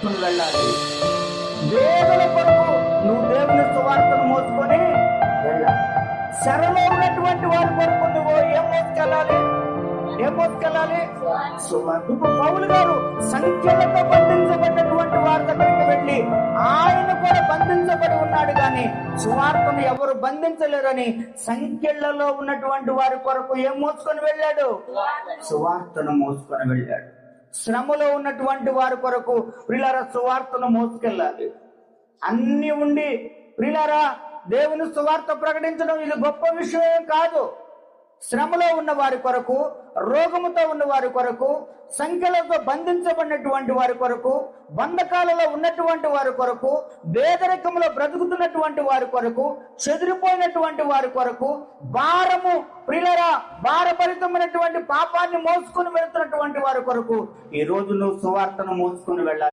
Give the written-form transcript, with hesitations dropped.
మోసుకుని వెళ్ళాలి. వేదన కొరకు నువ్వు దేవుని సువార్తను మోసుకొని వెళ్ళాలి. చెరలో ఉన్నటువంటి వారి కొరకు నువ్వు ఏం మోసుకెళ్ళాలి? సువార్త. ఇప్పుడు పౌలు గారు సంఖ్యలతో బంధించబడినటువంటి వారి దగ్గరికి వెళ్ళి ఆయన కూడా బంధించబడి ఉన్నాడు, కానీ సువార్తను ఎవరు బంధించలేరని సంఖ్యలలో ఉన్నటువంటి వారి కొరకు ఏం మోసుకొని వెళ్ళాడు? సువార్తను మోసుకొని వెళ్ళాడు. శ్రమలో ఉన్నటువంటి వారి కొరకు ప్రియులారా సువార్తను మోసుకెళ్ళాలి. అన్ని ఉండి ప్రియులారా దేవుని సువార్త ప్రకటించడం ఇది గొప్ప విషయం కాదు. శ్రమలో ఉన్న వారి కొరకు, రోగముతో ఉన్న వారి కొరకు, సంఖ్యలతో బంధించబడినటువంటి వారి కొరకు, బంధకాలలో ఉన్నటువంటి వారి కొరకు, పేదరికంలో బ్రతుకుతున్నటువంటి వారి కొరకు, చెదిరిపోయినటువంటి వారి కొరకు, భారము ప్రియులరా భారభరితమైనటువంటి పాపాన్ని మోసుకుని వెళ్తున్నటువంటి వారి కొరకు ఈ రోజు నువ్వు సువార్తను మోసుకుని వెళ్ళాలి.